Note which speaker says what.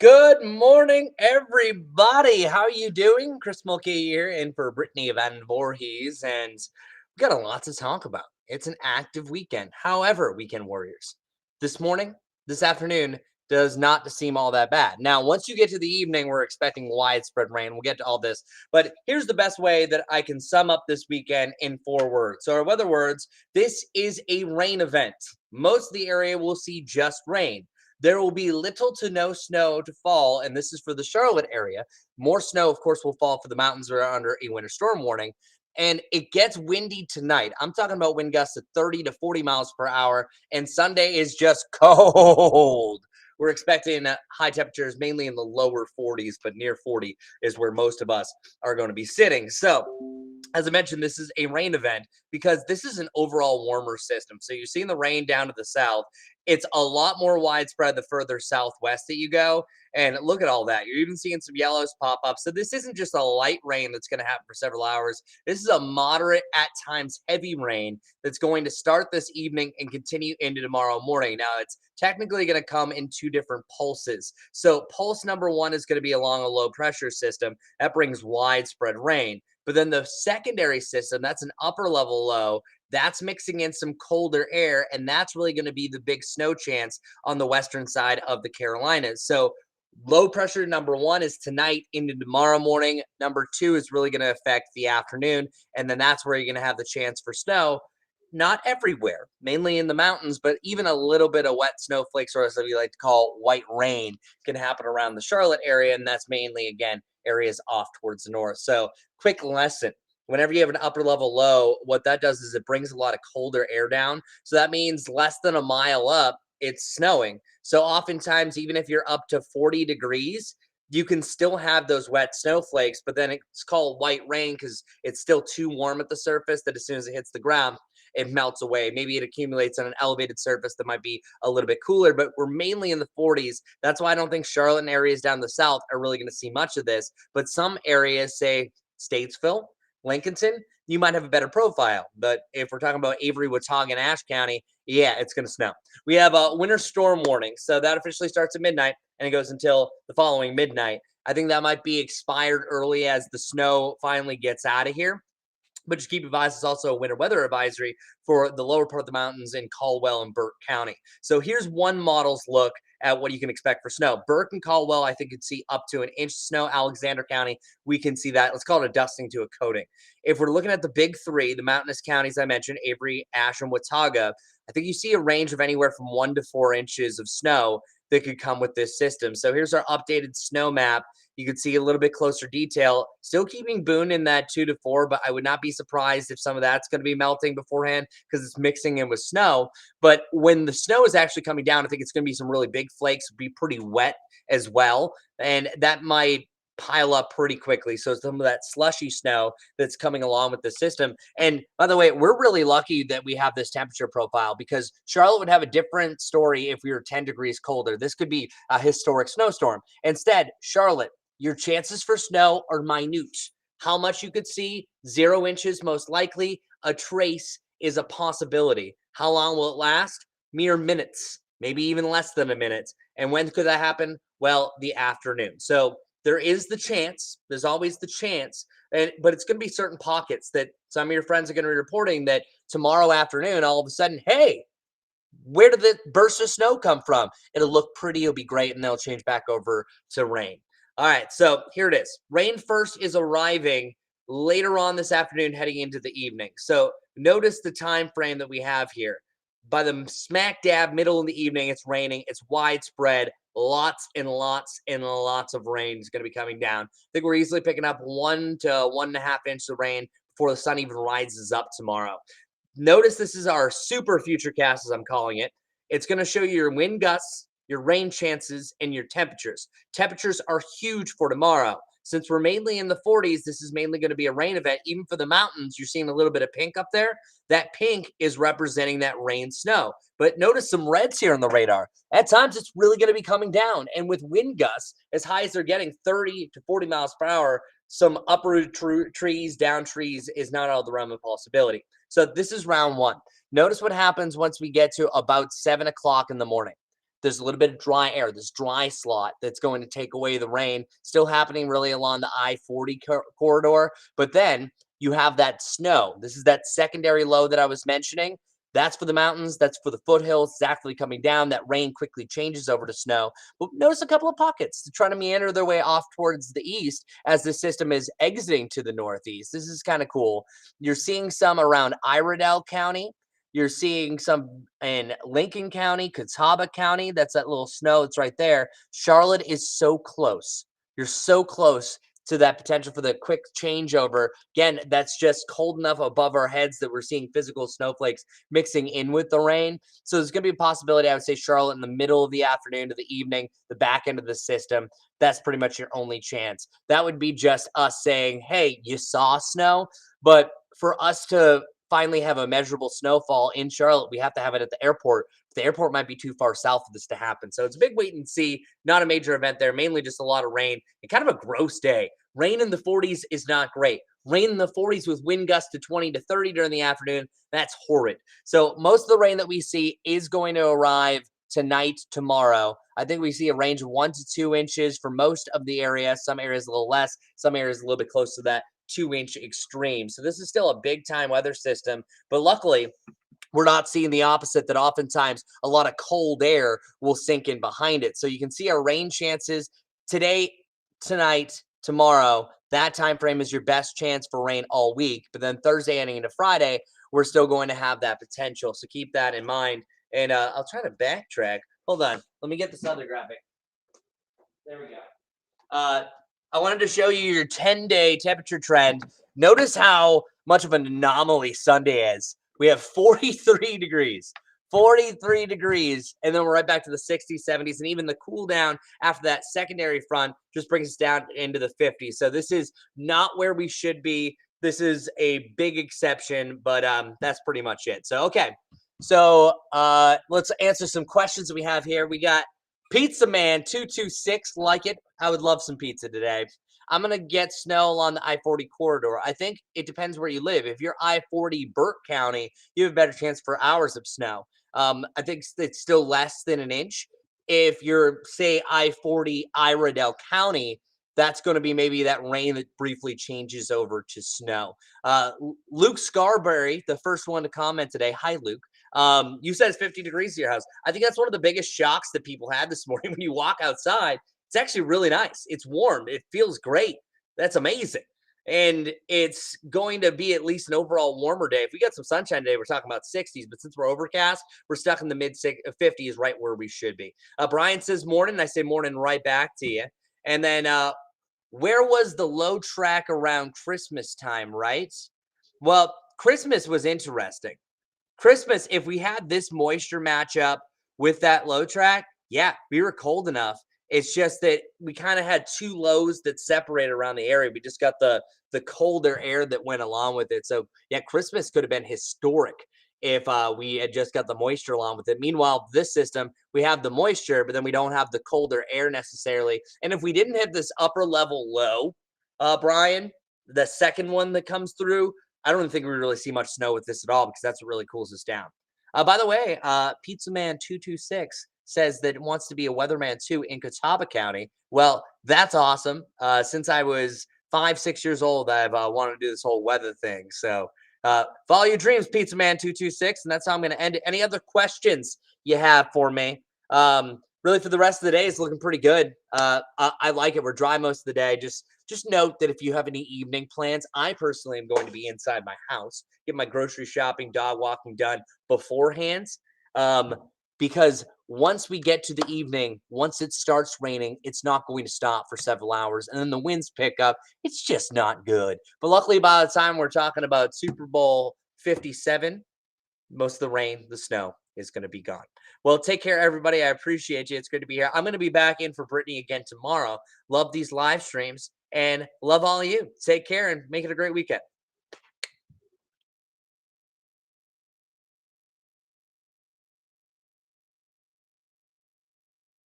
Speaker 1: Good morning, everybody. How are you doing? Chris Mulkey here, in for Brittany Van Voorhees, and we got a lot to talk about. It's an active weekend. However, weekend warriors, this morning, this afternoon does not seem all that bad. Now, once you get to the evening, we're expecting widespread rain. We'll get to all this, but here's the best way that I can sum up this weekend in 4 words. So, in other words, this is a rain event. Most of the area will see just rain. There will be little to no snow to fall, and this is for the Charlotte area. More snow, of course, will fall for the mountains that are under a winter storm warning. And it gets windy tonight. I'm talking about wind gusts of 30 to 40 miles per hour, and Sunday is just cold. We're expecting high temperatures mainly in the lower 40s, but near 40 is where most of us are going to be sitting. So, as I mentioned, this is a rain event because this is an overall warmer system. So you're seeing the rain down to the south. It's a lot more widespread the further southwest that you go. And look at all that. You're even seeing some yellows pop up. So this isn't just a light rain that's going to happen for several hours. This is a moderate, at times heavy rain that's going to start this evening and continue into tomorrow morning. Now, it's technically going to come in two different pulses. So pulse number one is going to be along a low pressure system. That brings widespread rain. But then the secondary system, that's an upper level low, that's mixing in some colder air, and that's really going to be the big snow chance on the western side of the Carolinas. So low pressure number one is tonight into tomorrow morning. Number two is really going to affect the afternoon, and then that's where you're going to have the chance for snow. Not everywhere, mainly in the mountains, but even a little bit of wet snowflakes, or as we like to call white rain, can happen around the Charlotte area. And that's mainly, again, areas off towards the north. So, quick lesson: whenever you have an upper level low, what that does is it brings a lot of colder air down. So, that means less than a mile up, it's snowing. So, oftentimes, even if you're up to 40 degrees, you can still have those wet snowflakes, but then it's called white rain because it's still too warm at the surface that as soon as it hits the ground, it melts away. Maybe it accumulates on an elevated surface that might be a little bit cooler, but we're mainly in the 40s. That's why I don't think Charlotte and areas down the south are really going to see much of this. But some areas, say Statesville, Lincolnton, you might have a better profile. But if we're talking about Avery, Watauga, and Ashe County, yeah, it's going to snow. We have a winter storm warning. So that officially starts at midnight and it goes until the following midnight. I think that might be expired early as the snow finally gets out of here. But just keep advised, it's also a winter weather advisory for the lower part of the mountains in Caldwell and Burke County. So here's one model's look at what you can expect for snow. Burke and Caldwell, I think, could see up to an inch of snow. Alexander County, we can see that. Let's call it a dusting to a coating. If we're looking at the big three, the mountainous counties I mentioned, Avery, Ashe, and Watauga, I think you see a range of anywhere from 1 to 4 inches of snow that could come with this system. So here's our updated snow map. You can see a little bit closer detail. Still keeping Boone in that 2 to 4, but I would not be surprised if some of that's going to be melting beforehand because it's mixing in with snow. But when the snow is actually coming down, I think it's going to be some really big flakes, be pretty wet as well. And that might pile up pretty quickly. So some of that slushy snow that's coming along with the system. And by the way, we're really lucky that we have this temperature profile because Charlotte would have a different story if we were 10 degrees colder. This could be a historic snowstorm. Instead, Charlotte, your chances for snow are minute. How much you could see? 0 inches, most likely. A trace is a possibility. How long will it last? Mere minutes, maybe even less than a minute. And when could that happen? Well, the afternoon. So there is the chance. There's always the chance. But it's going to be certain pockets that some of your friends are going to be reporting that tomorrow afternoon, all of a sudden, hey, where did the burst of snow come from? It'll look pretty. It'll be great. And they'll change back over to rain. All right, so here it is. Rain first is arriving later on this afternoon, heading into the evening. So notice the time frame that we have here. By the smack dab middle of the evening, it's raining. It's widespread. Lots and lots and lots of rain is going to be coming down. I think we're easily picking up 1 to 1.5 inches of rain before the sun even rises up tomorrow. Notice this is our super future cast, as I'm calling it. It's going to show you your wind gusts, your rain chances, and your temperatures. Temperatures are huge for tomorrow. Since we're mainly in the 40s, this is mainly going to be a rain event. Even for the mountains, you're seeing a little bit of pink up there. That pink is representing that rain snow. But notice some reds here on the radar. At times, it's really going to be coming down. And with wind gusts as high as they're getting 30 to 40 miles per hour, some uproot trees, down trees is not out of the realm of possibility. So this is round one. Notice what happens once we get to about 7 o'clock in the morning. There's a little bit of dry air, this dry slot that's going to take away the rain, still happening really along the I-40 corridor. But then you have that snow. This is that secondary low that I was mentioning. That's for the mountains. That's for the foothills. It's actually coming down. That rain quickly changes over to snow. But notice a couple of pockets to try to meander their way off towards the east as the system is exiting to the northeast. This is kind of cool. You're seeing some around Iredell County. You're seeing some in Lincoln County, Catawba County. That's that little snow that's right there. Charlotte is so close. You're so close to that potential for the quick changeover. Again, that's just cold enough above our heads that we're seeing physical snowflakes mixing in with the rain. So there's going to be a possibility, I would say, Charlotte in the middle of the afternoon to the evening, the back end of the system. That's pretty much your only chance. That would be just us saying, hey, you saw snow. But for us to finally have a measurable snowfall in Charlotte, we have to have it at the airport. The airport might be too far south for this to happen. So it's a big wait and see, not a major event there, mainly just a lot of rain and kind of a gross day. Rain in the 40s is not great. Rain in the 40s with wind gusts to 20 to 30 during the afternoon, that's horrid. So most of the rain that we see is going to arrive tonight, tomorrow. I think we see a range of 1 to 2 inches for most of the area. Some areas a little less, some areas a little bit close to that 2-inch extreme. So this is still a big time weather system, but luckily we're not seeing the opposite, that oftentimes a lot of cold air will sink in behind it. So you can see our rain chances today, tonight, tomorrow. That time frame is your best chance for rain all week. But then Thursday ending into Friday, we're still going to have that potential. So keep that in mind. And I'll try to backtrack. Hold on. Let me get this other graphic. There we go. I wanted to show you your 10-day temperature trend. Notice how much of an anomaly Sunday is. We have 43 degrees, 43 degrees, and then we're right back to the 60s, 70s, and even the cool down after that secondary front just brings us down into the 50s. So this is not where we should be. This is a big exception, but that's pretty much it. So, okay. So let's answer some questions that we have here. We got Pizza Man 226, like it. I would love some pizza today. I'm gonna get snow along the I-40 corridor. I think it depends where you live. If you're I-40 Burke County, you have a better chance for hours of snow. I think it's still less than an inch. If you're, say, I-40 Iredell County, that's going to be maybe that rain that briefly changes over to snow. Luke Scarberry, the first one to comment today. Hi, Luke. You said it's 50 degrees to your house. I think that's one of the biggest shocks that people had this morning when you walk outside. It's actually really nice. It's warm. It feels great. That's amazing. And it's going to be at least an overall warmer day. If we got some sunshine today, we're talking about 60s. But since we're overcast, we're stuck in the mid 50s, right where we should be. Brian says morning. I say morning right back to you. And then where was the low track around Christmas time, right? Well, Christmas was interesting. Christmas, if we had this moisture matchup with that low track, yeah, we were cold enough. It's just that we kind of had two lows that separated around the area. We just got the colder air that went along with it. So yeah, Christmas could have been historic if we had just got the moisture along with it. Meanwhile, this system, we have the moisture, but then we don't have the colder air necessarily. And if we didn't have this upper level low, Brian, the second one that comes through, I don't think we really see much snow with this at all, because that's what really cools us down. By the way, Pizza Man 226 says that it wants to be a weatherman too in Catawba County. Well, that's awesome. Since I was 5, 6 years old, I've wanted to do this whole weather thing. So follow your dreams, Pizza Man 226, and that's how I'm going to end it. Any other questions you have for me? Really, for the rest of the day, it's looking pretty good. I like it. We're dry most of the day. Just note that if you have any evening plans, I personally am going to be inside my house, get my grocery shopping, dog walking done beforehand. Because once we get to the evening, once it starts raining, it's not going to stop for several hours. And then the winds pick up. It's just not good. But luckily, by the time we're talking about Super Bowl 57, most of the rain, the snow is going to be gone. Well, take care, everybody. I appreciate you. It's good to be here. I'm going to be back in for Brittany again tomorrow. Love these live streams and love all of you. Take care and make it a great weekend.